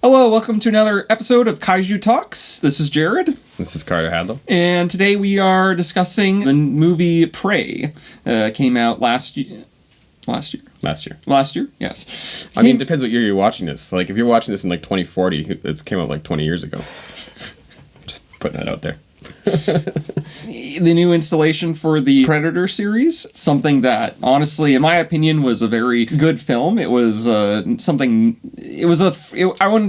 Hello, welcome to another episode of Kaiju Talks. This is Jared. This is Carter Hadlow. And today we are discussing the movie Prey. Came out last year. Last year, yes. I mean, it depends what year you're watching this. Like, if you're watching this in, 2040, it came out, 20 years ago. Just putting that out there. The new installation for the Predator series, something that, honestly, in my opinion, was a very good film. It was I wouldn't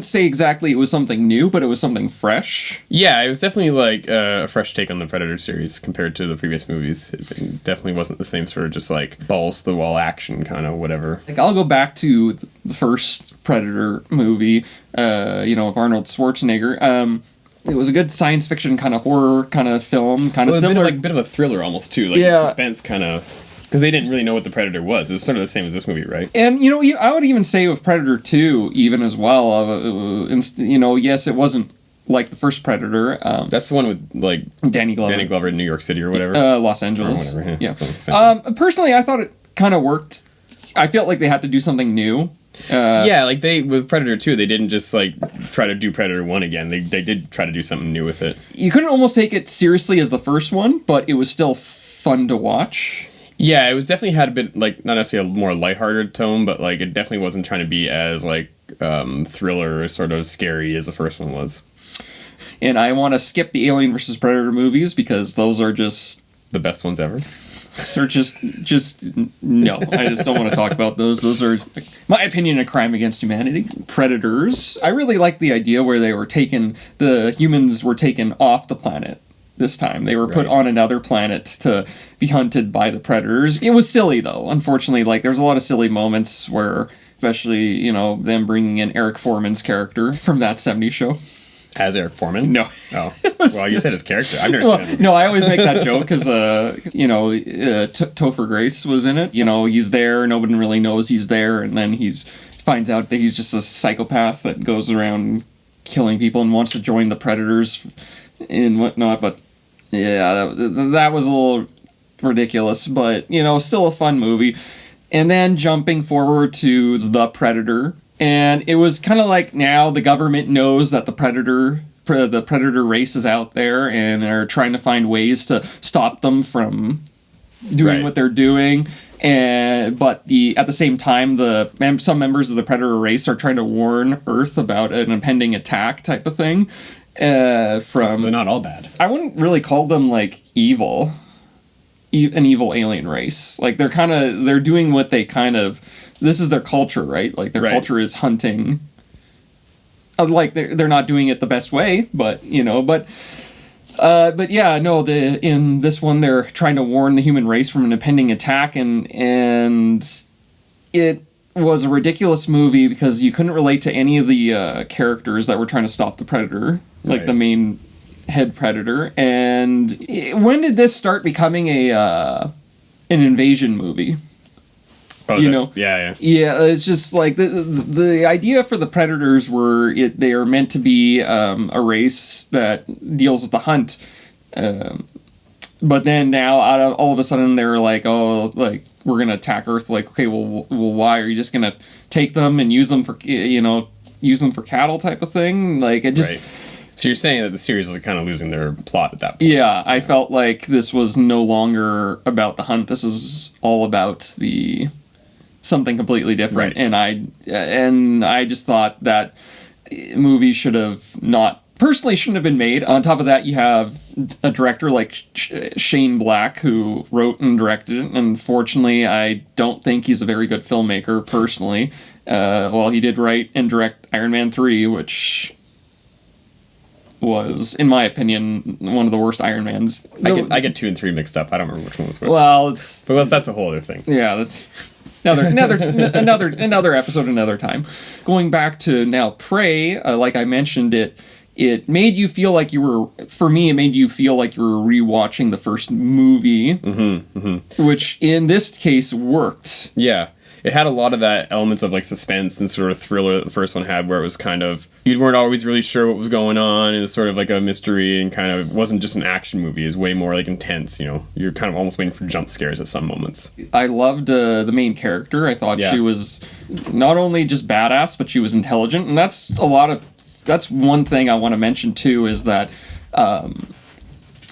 say exactly it was something new, but it was something fresh. Yeah, it was definitely, a fresh take on the Predator series compared to the previous movies. It definitely wasn't the same sort of just, balls-to-the-wall action kind of whatever. I'll go back to the first Predator movie, of Arnold Schwarzenegger. It was a good science fiction kind of horror kind of film, kind of similar. A bit of a thriller almost too, suspense kind of, because they didn't really know what the Predator was. It was sort of the same as this movie, right? And I would even say with Predator 2, even as well. Yes, it wasn't like the first Predator. That's the one with Danny Glover in New York City or whatever. Los Angeles. Or whatever, yeah. Personally, I thought it kind of worked. I felt like they had to do something new. With Predator 2, they didn't just try to do Predator 1 again. They did try to do something new with it. You couldn't almost take it seriously as the first one, but it was still fun to watch. Yeah, it was definitely had a bit not necessarily a more lighthearted tone, but it definitely wasn't trying to be as thriller sort of scary as the first one was. And I want to skip the Alien vs. Predator movies because those are just the best ones ever. So just no. I just don't want to talk about those. Those are, my opinion, a crime against humanity. Predators. I really like the idea where the humans were taken off the planet this time. They were put on another planet to be hunted by the predators. It was silly though. Unfortunately, there's a lot of silly moments where, especially, them bringing in Eric Foreman's character from That 70s Show. As Eric Foreman? No. Oh. Well, you said his character. I've never seen it. No, I always make that joke because, Topher Grace was in it. He's there. Nobody really knows he's there. And then finds out that he's just a psychopath that goes around killing people and wants to join the Predators and whatnot. But, yeah, that was a little ridiculous. But, still a fun movie. And then jumping forward to The Predator. And it was kind of now the government knows that the predator race is out there and are trying to find ways to stop them from doing what they're doing. But at the same time, some members of the predator race are trying to warn Earth about an impending attack type of thing. So they're not all bad. I wouldn't really call them evil. An evil alien race. They're doing what they this is their culture, right? Their culture is hunting. They're not doing it the best way, but in this one they're trying to warn the human race from an impending attack, and it was a ridiculous movie because you couldn't relate to any of the characters that were trying to stop the predator, the main head predator. And when did this start becoming an invasion movie? Oh, yeah. It's just the idea for the predators they are meant to be a race that deals with the hunt, but then now all of a sudden they're we're gonna attack Earth. Okay, well why are you just gonna take them and use them for cattle type of thing? So you're saying that the series is kind of losing their plot at that point? Yeah, I felt like this was no longer about the hunt. This is all about something completely different. Right. And I just thought that movie shouldn't have been made. On top of that, you have a director like Shane Black who wrote and directed it. Unfortunately, I don't think he's a very good filmmaker personally. He did write and direct Iron Man 3, which was, in my opinion, one of the worst Iron Mans. I get 2 and 3 mixed up. I don't remember which one was which. Well, that's a whole other thing. Yeah, that's another episode, another time. Going back to now Prey, like I mentioned, it made you feel like you were rewatching the first movie, which in this case worked. Yeah. it had a lot of that elements of like suspense and sort of thriller that the first one had, where it was kind of, you weren't always really sure what was going on. It was sort of like a mystery, and kind of wasn't just an action movie. It was way more like intense, you know. You're kind of almost waiting for jump scares at some moments. I loved the main character. I thought she was not only just badass, but she was intelligent, and that's one thing I want to mention too, is that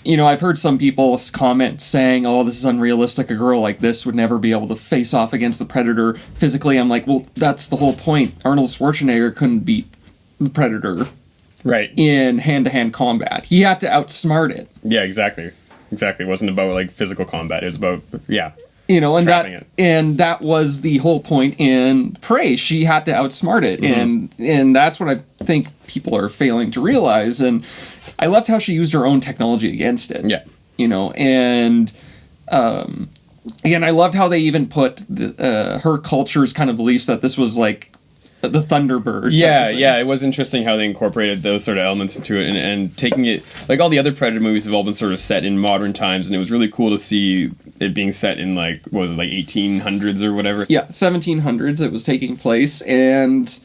you know, I've heard some people comment saying, oh, this is unrealistic, a girl like this would never be able to face off against the Predator physically. I'm like, well, that's the whole point. Arnold Schwarzenegger couldn't beat the Predator in hand-to-hand combat. He had to outsmart it. Yeah, exactly. It wasn't about like physical combat. It was about, you know, and that was the whole point in Prey. She had to outsmart it, and that's what I think people are failing to realize. And I loved how she used her own technology against it. Yeah, you know, and again, I loved how they even put her culture's kind of beliefs that this was like the Thunderbird. Yeah, it was interesting how they incorporated those sort of elements into it, and taking it, like all the other Predator movies have all been sort of set in modern times, and it was really cool to see it being set in like, what was it, like 1800s or whatever? Yeah, 1700s it was taking place, and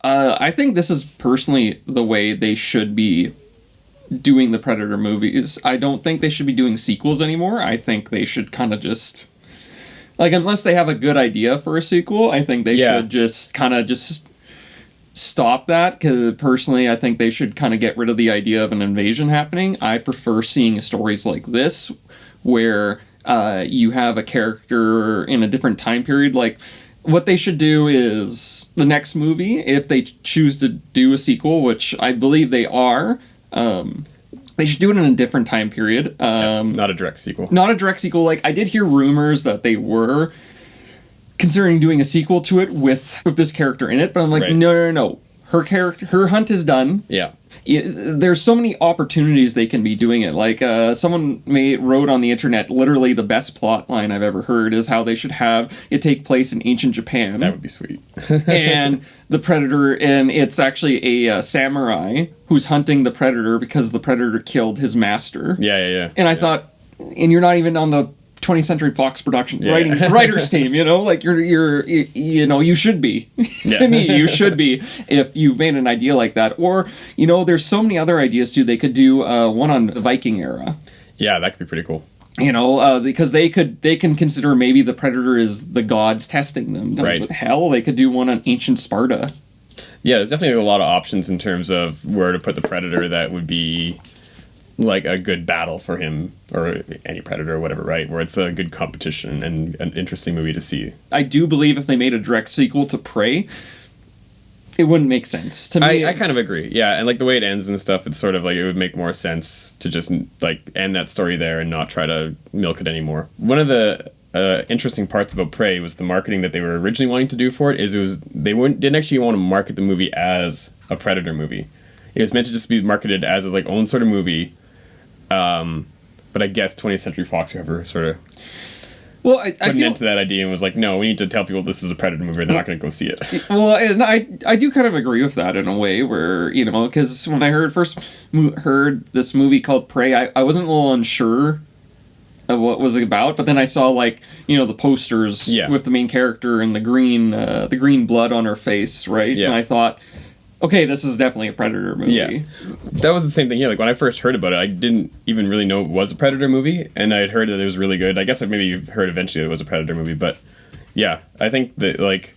I think this is personally the way they should be doing the Predator movies. I don't think they should be doing sequels anymore. I think they should kind of just, like, unless they have a good idea for a sequel, I think they should just kind of just stop that, because personally I think they should kind of get rid of the idea of an invasion happening. I prefer seeing stories like this where you have a character in a different time period. Like, what they should do is the next movie, if they choose to do a sequel, which I believe they are, they should do it in a different time period. Not a direct sequel. Not a direct sequel. Like, I did hear rumors that they were considering doing a sequel to it with this character in it, but I'm like, no. Her hunt is done. Yeah. There's so many opportunities they can be doing it. Like, someone wrote on the internet, literally the best plot line I've ever heard is how they should have it take place in ancient Japan. That would be sweet. And the Predator, and it's actually a samurai who's hunting the Predator because the Predator killed his master. Yeah. And I thought, and you're not even on the 20th Century Fox production writers team, you know, like you're you know, you should be. To me, you should be, if you made an idea like that. Or, you know, there's so many other ideas too. They could do one on the Viking era. Yeah, that could be pretty cool. You know, because they can consider maybe the Predator is the gods testing them. Right. Hell, they could do one on ancient Sparta. Yeah, there's definitely a lot of options in terms of where to put the Predator that would be like a good battle for him, or any Predator or whatever, right? Where it's a good competition and an interesting movie to see. I do believe if they made a direct sequel to Prey, it wouldn't make sense to me. I kind of agree. Yeah, and like the way it ends and stuff, it's sort of like it would make more sense to just like end that story there and not try to milk it anymore. One of the interesting parts about Prey was the marketing that they were originally wanting to do for it. They didn't actually want to market the movie as a Predator movie. It was meant to just be marketed as its like own sort of movie. But I guess 20th Century Fox, whoever, sort of put an end to that idea and was like, no, we need to tell people this is a Predator movie, or they're not going to go see it. Well, and I do kind of agree with that in a way, where, you know, because when I first heard this movie called Prey, I wasn't a little unsure of what it was about, but then I saw, like, you know, the posters with the main character and the green blood on her face, right? Yeah. And I thought, okay, this is definitely a Predator movie. Yeah, that was the same thing here. Like, when I first heard about it, I didn't even really know it was a Predator movie, and I had heard that it was really good. I guess I maybe heard eventually it was a Predator movie, but yeah, I think that, like,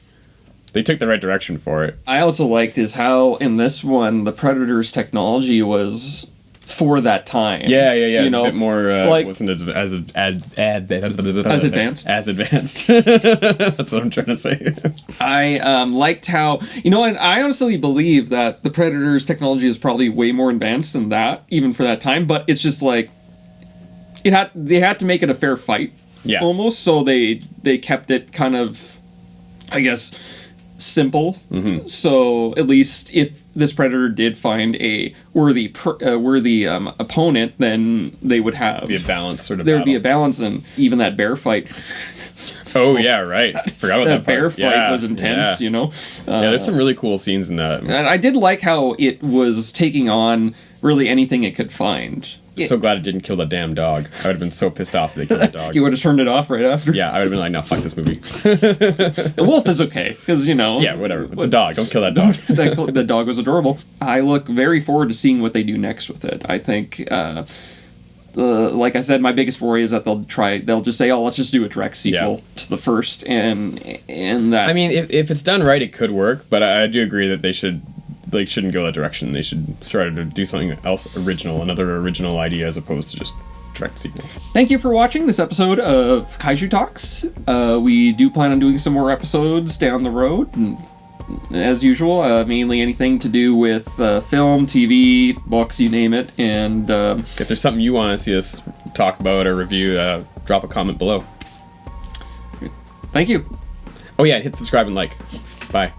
they took the right direction for it. I also liked is how, in this one, the Predator's technology was for that time. Yeah. You it's know, a bit more, like, wasn't as advanced. As advanced. That's what I'm trying to say. I liked how, you know, and I honestly believe that the Predator's technology is probably way more advanced than that, even for that time, but it's just like, they had to make it a fair fight. Yeah. Almost, so they kept it kind of, I guess, simple. Mm-hmm. So at least if this Predator did find a worthy opponent, then they would have be a balanced sort of there would be a balance. And even that bear fight, oh yeah, right, forgot about that bear fight was intense. You know, there's some really cool scenes in that, and I did like how it was taking on really anything it could find. so glad it didn't kill the damn dog. I would have been so pissed off if they killed the dog. You would have turned it off right after. Yeah, I would have been like, no, fuck this movie. The wolf is okay, because, Yeah, whatever. But the dog, don't kill that dog. The dog was adorable. I look very forward to seeing what they do next with it. I think, like I said, my biggest worry is that they'll just say, oh, let's just do a direct sequel to the first, and that's... I mean, if it's done right, it could work, but I do agree that they shouldn't go that direction. They should try to do something else original, another original idea, as opposed to just direct sequel. Thank you for watching this episode of Kaiju Talks. We do plan on doing some more episodes down the road, and as usual, mainly anything to do with film, TV, books, you name it. And if there's something you want to see us talk about or review, drop a comment below. Thank you. Oh yeah, hit subscribe and like. Bye.